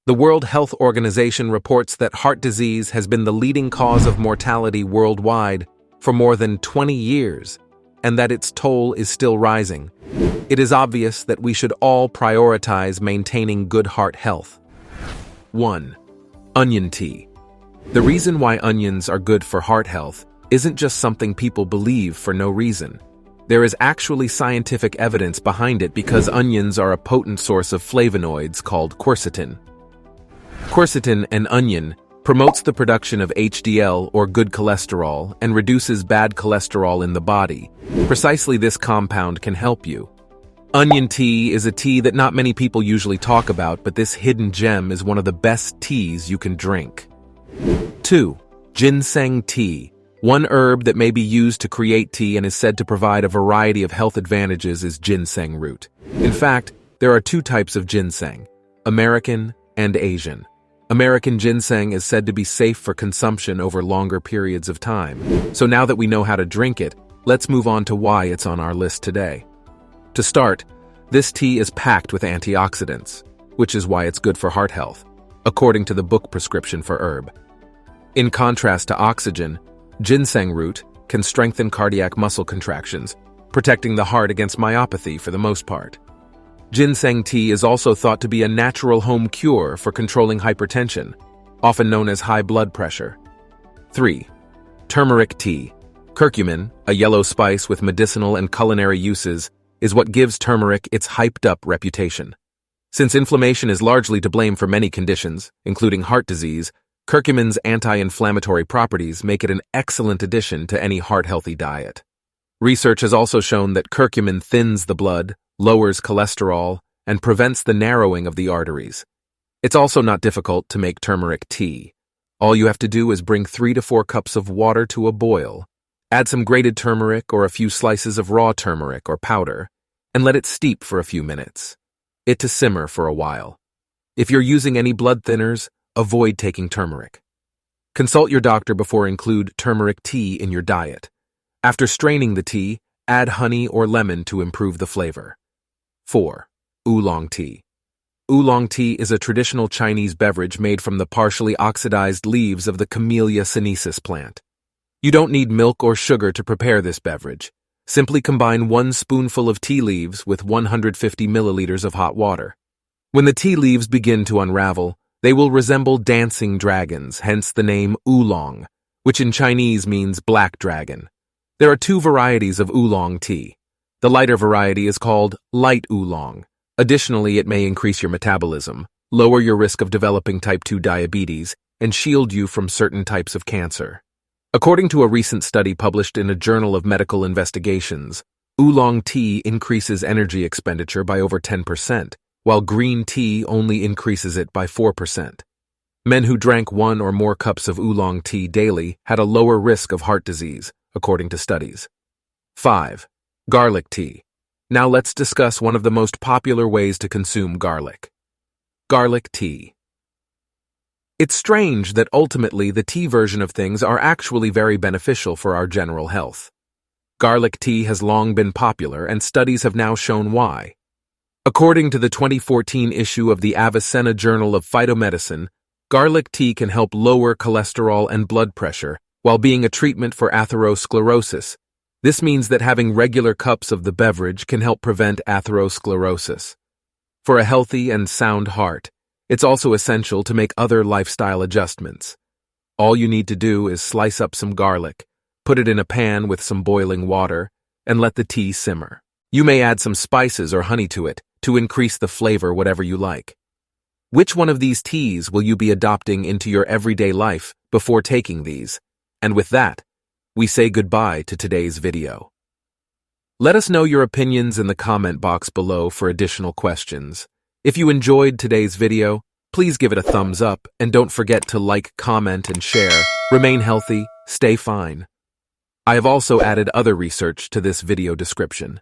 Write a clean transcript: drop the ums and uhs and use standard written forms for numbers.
The World Health Organization reports that heart disease has been the leading cause of mortality worldwide for more than 20 years, and that its toll is still rising. It is obvious that we should all prioritize maintaining good heart health. 1. Onion tea. The reason why onions are good for heart health isn't just something people believe for no reason. There is actually scientific evidence behind it because onions are a potent source of flavonoids called quercetin. Quercetin, an onion, promotes the production of HDL or good cholesterol and reduces bad cholesterol in the body. Precisely this compound can help you. Onion tea is a tea that not many people usually talk about, but this hidden gem is one of the best teas you can drink. 2. Ginseng tea. One herb that may be used to create tea and is said to provide a variety of health advantages is ginseng root. In fact, there are two types of ginseng, American and Asian. American ginseng is said to be safe for consumption over longer periods of time. So now that we know how to drink it, let's move on to why it's on our list today. To start, this tea is packed with antioxidants, which is why it's good for heart health, according to the book prescription for herb. In contrast to oxygen, ginseng root can strengthen cardiac muscle contractions, protecting the heart against myopathy for the most part. Ginseng tea is also thought to be a natural home cure for controlling hypertension, often known as high blood pressure. 3. Turmeric tea. Curcumin, a yellow spice with medicinal and culinary uses, is what gives turmeric its hyped-up reputation. Since inflammation is largely to blame for many conditions, including heart disease, curcumin's anti-inflammatory properties make it an excellent addition to any heart-healthy diet. Research has also shown that curcumin thins the blood, lowers cholesterol, and prevents the narrowing of the arteries. It's also not difficult to make turmeric tea. All you have to do is bring 3 to 4 cups of water to a boil, add some grated turmeric or a few slices of raw turmeric or powder, and let it steep for a few minutes. It to simmer for a while. If you're using any blood thinners, avoid taking turmeric. Consult your doctor before include turmeric tea in your diet. After straining the tea, add honey or lemon to improve the flavor. 4. Oolong tea. Oolong tea is a traditional Chinese beverage made from the partially oxidized leaves of the Camellia sinensis plant. You don't need milk or sugar to prepare this beverage. Simply combine 1 spoonful of tea leaves with 150 milliliters of hot water. When the tea leaves begin to unravel, they will resemble dancing dragons, hence the name oolong, which in Chinese means black dragon. There are 2 varieties of oolong tea. The lighter variety is called light oolong. Additionally, it may increase your metabolism, lower your risk of developing type 2 diabetes, and shield you from certain types of cancer. According to a recent study published in a Journal of Medical Investigations, oolong tea increases energy expenditure by over 10%, while green tea only increases it by 4%. Men who drank 1 or more cups of oolong tea daily had a lower risk of heart disease, according to studies. 5. Garlic tea. Now let's discuss one of the most popular ways to consume garlic. Garlic tea. It's strange that ultimately the tea version of things are actually very beneficial for our general health. Garlic tea has long been popular, and studies have now shown why. According to the 2014 issue of the Avicenna Journal of Phytomedicine, garlic tea can help lower cholesterol and blood pressure while being a treatment for atherosclerosis. This means that having regular cups of the beverage can help prevent atherosclerosis. For a healthy and sound heart, it's also essential to make other lifestyle adjustments. All you need to do is slice up some garlic, put it in a pan with some boiling water, and let the tea simmer. You may add some spices or honey to it to increase the flavor whatever you like. Which one of these teas will you be adopting into your everyday life before taking these? And with that, we say goodbye to today's video. Let us know your opinions in the comment box below for additional questions. If you enjoyed today's video, please give it a thumbs up and don't forget to like, comment, and share. Remain healthy, stay fine. I have also added other research to this video description.